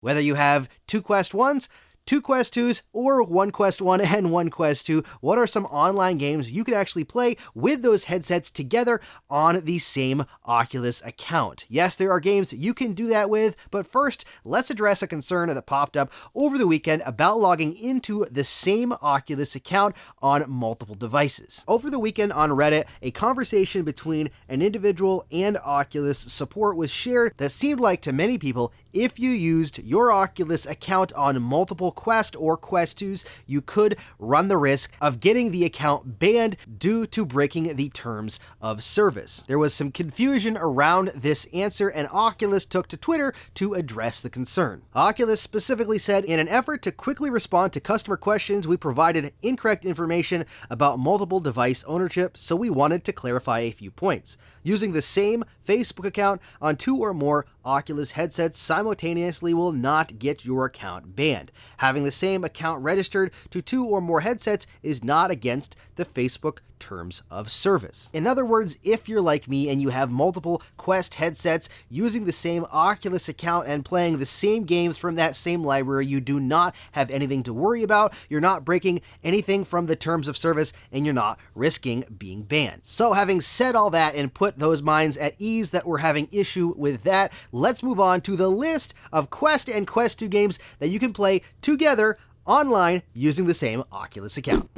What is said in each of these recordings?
Whether you have two Quest 1s, two Quest 2s, or one Quest 1 and one Quest 2, what are some online games you could actually play with those headsets together on the same Oculus account? Yes, there are games you can do that with, but first, let's address a concern that popped up over the weekend about logging into the same Oculus account on multiple devices. Over the weekend on Reddit, a conversation between an individual and Oculus support was shared that seemed like to many people, if you used your Oculus account on multiple Quest or Quest 2s, you could run the risk of getting the account banned due to breaking the terms of service. There was some confusion around this answer, and Oculus took to Twitter to address the concern. Oculus specifically said, in an effort to quickly respond to customer questions, we provided incorrect information about multiple device ownership, so we wanted to clarify a few points. Using the same Facebook account on two or more Oculus headsets simultaneously will not get your account banned. Having the same account registered to two or more headsets is not against the Facebook terms of service. In other words, if you're like me and you have multiple Quest headsets using the same Oculus account and playing the same games from that same library, you do not have anything to worry about, you're not breaking anything from the terms of service, and you're not risking being banned. So having said all that and put those minds at ease that we're having issue with that, let's move on to the list of Quest and Quest 2 games that you can play together online using the same Oculus account.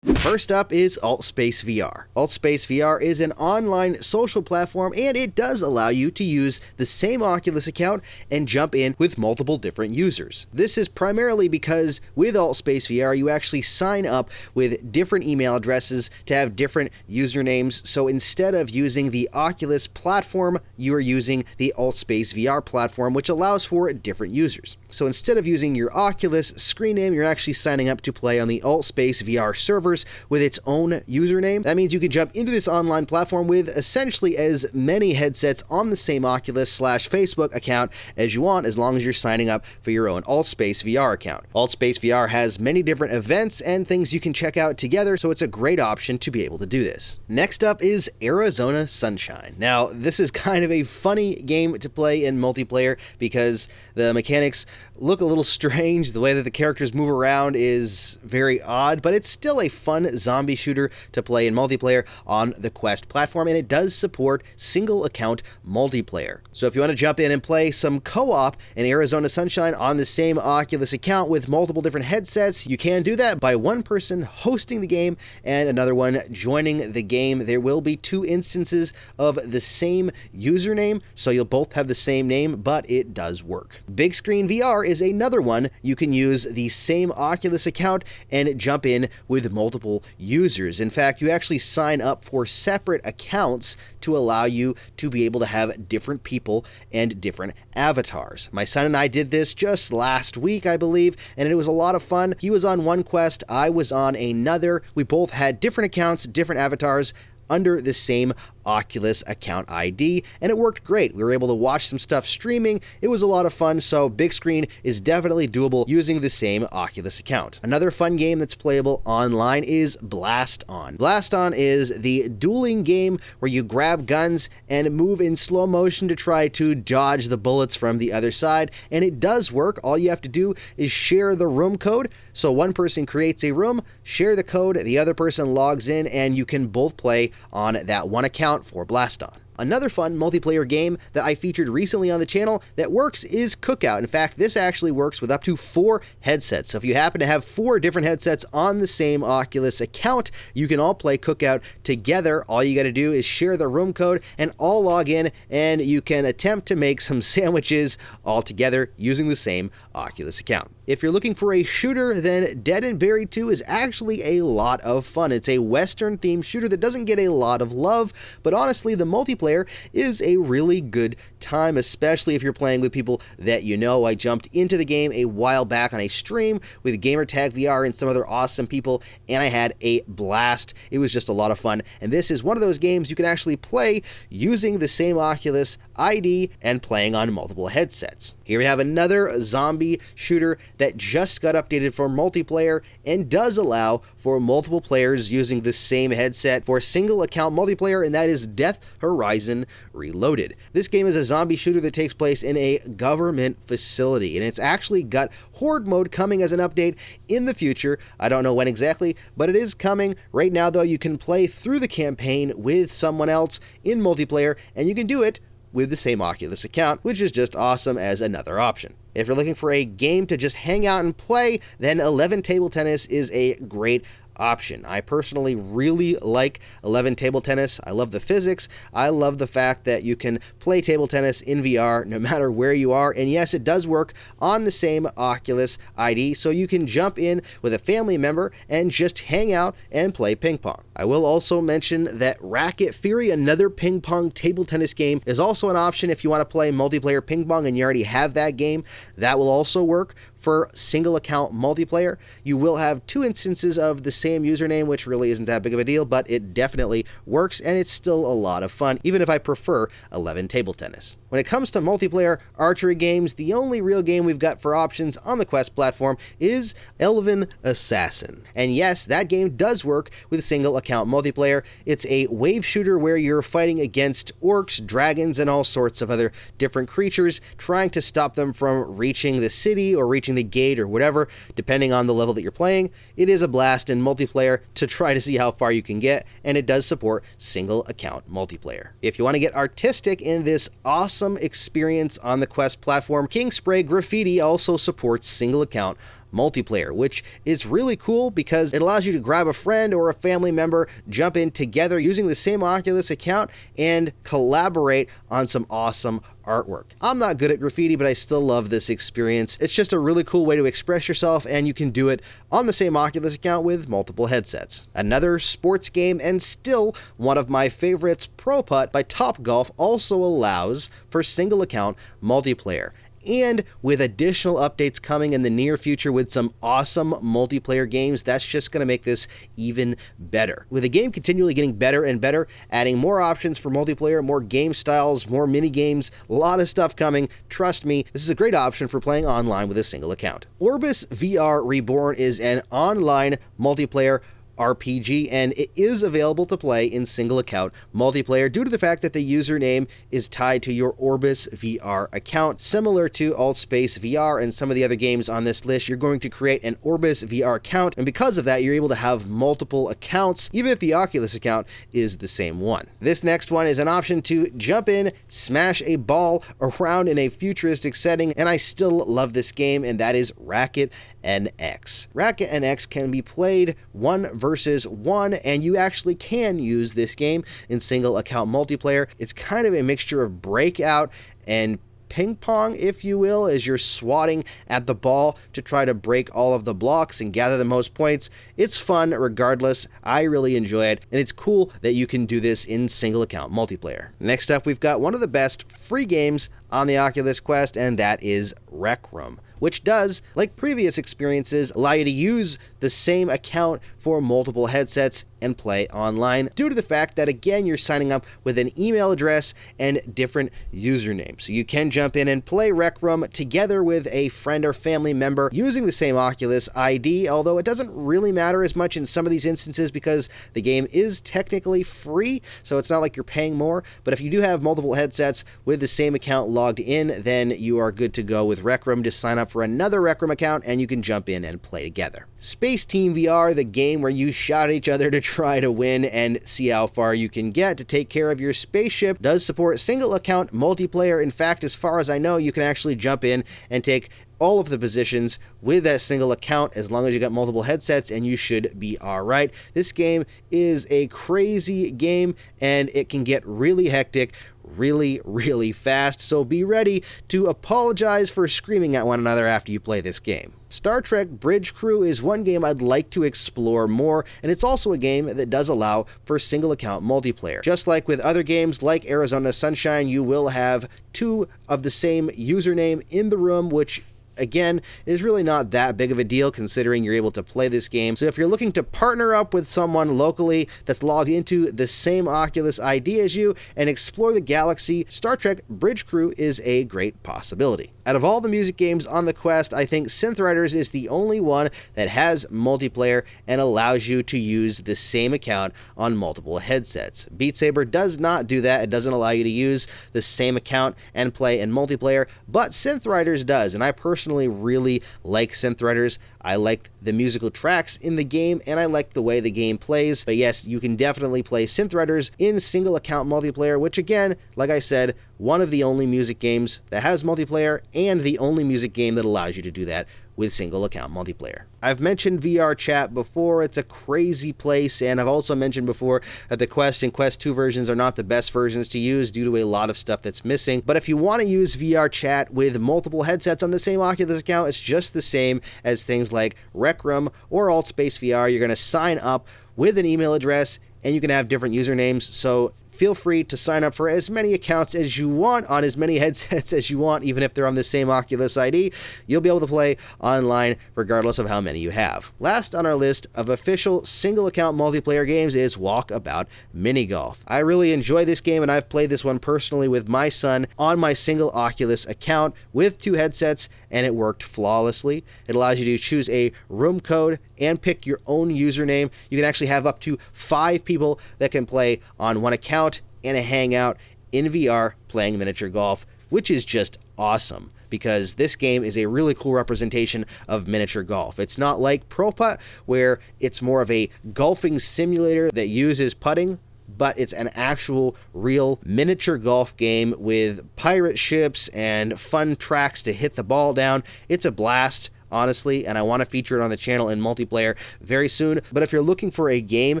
First up is Allspace VR. Allspace VR is an online social platform, and it does allow you to use the same Oculus account and jump in with multiple different users. This is primarily because with Allspace VR, you actually sign up with different email addresses to have different usernames. So instead of using the Oculus platform, you are using the Allspace VR platform, which allows for different users. So instead of using your Oculus screen name, you're actually signing up to play on the Allspace VR servers with its own username. That means you can jump into this online platform with essentially as many headsets on the same Oculus/Facebook account as you want, as long as you're signing up for your own Allspace VR account. Allspace VR has many different events and things you can check out together, so it's a great option to be able to do this. Next up is Arizona Sunshine. Now, this is kind of a funny game to play in multiplayer because the mechanics look a little strange. The way that the characters move around is very odd, but it's still a fun zombie shooter to play in multiplayer on the Quest platform, and it does support single account multiplayer. So if you want to jump in and play some co-op in Arizona Sunshine on the same Oculus account with multiple different headsets, you can do that by one person hosting the game and another one joining the game. There will be two instances of the same username, so you'll both have the same name, but it does work. Big Screen VR is another one. You can use the same Oculus account and jump in with multiple users. In fact, you actually sign up for separate accounts to allow you to be able to have different people and different avatars. My son and I did this just last week, I believe, and it was a lot of fun. He was on one Quest, I was on another. We both had different accounts, different avatars under the same Oculus account ID, and it worked great. We were able to watch some stuff streaming. It was a lot of fun, so big screen is definitely doable using the same Oculus account. Another fun game that's playable online is Blast On. Blast On is the dueling game where you grab guns and move in slow motion to try to dodge the bullets from the other side, and it does work. All you have to do is share the room code. So one person creates a room, share the code, the other person logs in, and you can both play on that one account for Blast On. Another fun multiplayer game that I featured recently on the channel that works is Cookout. In fact, this actually works with up to 4 headsets. So if you happen to have 4 different headsets on the same Oculus account, you can all play Cookout together. All you got to do is share the room code and all log in, and you can attempt to make some sandwiches all together using the same Oculus account. If you're looking for a shooter, then Dead and Buried 2 is actually a lot of fun. It's a Western-themed shooter that doesn't get a lot of love, but honestly, the multiplayer is a really good time, especially if you're playing with people that you know. I jumped into the game a while back on a stream with Gamertag VR and some other awesome people, and I had a blast. It was just a lot of fun, and this is one of those games you can actually play using the same Oculus ID and playing on multiple headsets. Here we have another zombie shooter that just got updated for multiplayer and does allow for multiple players using the same headset for single account multiplayer, and that is Death Horizon Horizon Reloaded. This game is a zombie shooter that takes place in a government facility, and it's actually got Horde mode coming as an update in the future. I don't know when exactly, but it is coming. Right now, though, you can play through the campaign with someone else in multiplayer, and you can do it with the same Oculus account, which is just awesome as another option. If you're looking for a game to just hang out and play, then 11 Table Tennis is a great option. I personally really like 11 Table Tennis. I love the physics. I love the fact that you can play table tennis in VR no matter where you are. And yes, it does work on the same Oculus ID, so you can jump in with a family member and just hang out and play ping pong. I will also mention that Racket Theory, another ping pong table tennis game, is also an option if you want to play multiplayer ping pong and you already have that game. That will also work for single account multiplayer. You will have 2 instances of the same username, which really isn't that big of a deal, but it definitely works and it's still a lot of fun, even if I prefer 11 Table Tennis. When it comes to multiplayer archery games, the only real game we've got for options on the Quest platform is Elven Assassin. And yes, that game does work with single account multiplayer. It's a wave shooter where you're fighting against orcs, dragons, and all sorts of other different creatures, trying to stop them from reaching the city or reaching the gate or whatever, depending on the level that you're playing. It is a blast in multiplayer to try to see how far you can get, and it does support single account multiplayer. If you want to get artistic in this awesome experience on the Quest platform, Kingspray Graffiti also supports single account multiplayer, which is really cool because it allows you to grab a friend or a family member, jump in together using the same Oculus account, and collaborate on some awesome artwork. I'm not good at graffiti, but I still love this experience. It's just a really cool way to express yourself, and you can do it on the same Oculus account with multiple headsets. Another sports game, and still one of my favorites, Pro Putt by Topgolf, also allows for single account multiplayer. And with additional updates coming in the near future with some awesome multiplayer games, that's just going to make this even better. With the game continually getting better and better, adding more options for multiplayer, more game styles, more mini games, a lot of stuff coming. Trust me, this is a great option for playing online with a single account. Orbs VR Reborn is an online multiplayer RPG, and it is available to play in single account multiplayer due to the fact that the username is tied to your Orbis VR account. Similar to Allspace VR and some of the other games on this list, you're going to create an Orbis VR account, and because of that, you're able to have multiple accounts, even if the Oculus account is the same one. This next one is an option to jump in, smash a ball around in a futuristic setting, and I still love this game, and that is Racket NX. Racket NX can be played 1 versus 1, and you actually can use this game in single account multiplayer. It's kind of a mixture of Breakout and ping pong, if you will, as you're swatting at the ball to try to break all of the blocks and gather the most points. It's fun regardless. I really enjoy it, and it's cool that you can do this in single account multiplayer. Next up, we've got one of the best free games on the Oculus Quest, and that is Rec Room, which does, like previous experiences, allow you to use the same account for multiple headsets and play online due to the fact that, again, you're signing up with an email address and different usernames. So you can jump in and play Rec Room together with a friend or family member using the same Oculus ID, although it doesn't really matter as much in some of these instances because the game is technically free, so it's not like you're paying more. But if you do have multiple headsets with the same account logged in, then you are good to go with Rec Room. Just sign up for another Rec Room account and you can jump in and play together. Space Team VR, the game where you shout at each other to try to win and see how far you can get to take care of your spaceship, does support single account multiplayer. In fact, as far as I know, you can actually jump in and take all of the positions with that single account as long as you got multiple headsets, and you should be all right. This game is a crazy game and it can get really hectic really fast, so be ready to apologize for screaming at one another after you play this game. Star Trek Bridge Crew is one game I'd like to explore more, and it's also a game that does allow for single account multiplayer. Just like with other games like Arizona Sunshine, you will have 2 of the same username in the room, which again, is really not that big of a deal considering you're able to play this game. So if you're looking to partner up with someone locally that's logged into the same Oculus ID as you and explore the galaxy, Star Trek Bridge Crew is a great possibility. Out of all the music games on the Quest, I think Synth Riders is the only one that has multiplayer and allows you to use the same account on multiple headsets. Beat Saber does not do that. It doesn't allow you to use the same account and play in multiplayer, but Synth Riders does, and I personally really like Synth Riders. I like the musical tracks in the game, and I like the way the game plays. But yes, you can definitely play Synth Riders in single account multiplayer, which again, like I said, one of the only music games that has multiplayer and the only music game that allows you to do that with single account multiplayer. I've mentioned VRChat before. It's a crazy place, and I've also mentioned before that the Quest and Quest 2 versions are not the best versions to use due to a lot of stuff that's missing. But if you want to use VRChat with multiple headsets on the same Oculus account, it's just the same as things like Rec Room or Allspace VR. You're going to sign up with an email address, and you can have different usernames, so feel free to sign up for as many accounts as you want on as many headsets as you want, even if they're on the same Oculus ID. You'll be able to play online regardless of how many you have. Last on our list of official single account multiplayer games is Walkabout Mini Golf. I really enjoy this game, and I've played this one personally with my son on my single Oculus account with 2 headsets, and it worked flawlessly. It allows you to choose a room code and pick your own username. You can actually have up to 5 people that can play on one account and a hangout in VR playing miniature golf, which is just awesome because this game is a really cool representation of miniature golf. It's not like Pro Putt, where it's more of a golfing simulator that uses putting, but it's an actual real miniature golf game with pirate ships and fun tracks to hit the ball down. It's a blast, honestly, and I want to feature it on the channel in multiplayer very soon. But if you're looking for a game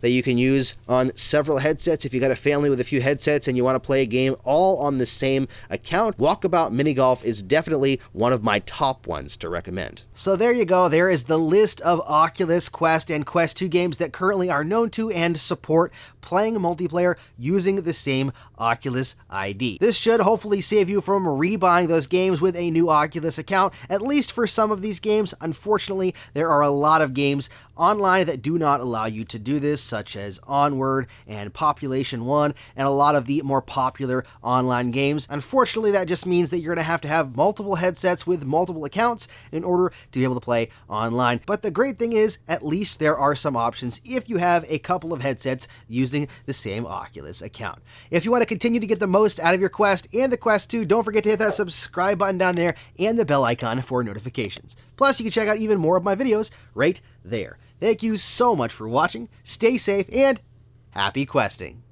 that you can use on several headsets, if you got a family with a few headsets and you want to play a game all on the same account, Walkabout Mini Golf is definitely one of my top ones to recommend. So there you go. There is the list of Oculus Quest and Quest 2 games that currently are known to and support playing multiplayer using the same Oculus ID. This should hopefully save you from rebuying those games with a new Oculus account, at least for some of these games. Unfortunately, there are a lot of games online that do not allow you to do this, such as Onward and Population 1 and a lot of the more popular online games. Unfortunately, that just means that you're going to have multiple headsets with multiple accounts in order to be able to play online. But the great thing is, at least there are some options if you have a couple of headsets using the same Oculus account. If you want to continue to get the most out of your Quest and the Quest 2, don't forget to hit that subscribe button down there and the bell icon for notifications. Plus, you can check out even more of my videos right there. Thank you so much for watching, stay safe, and happy questing!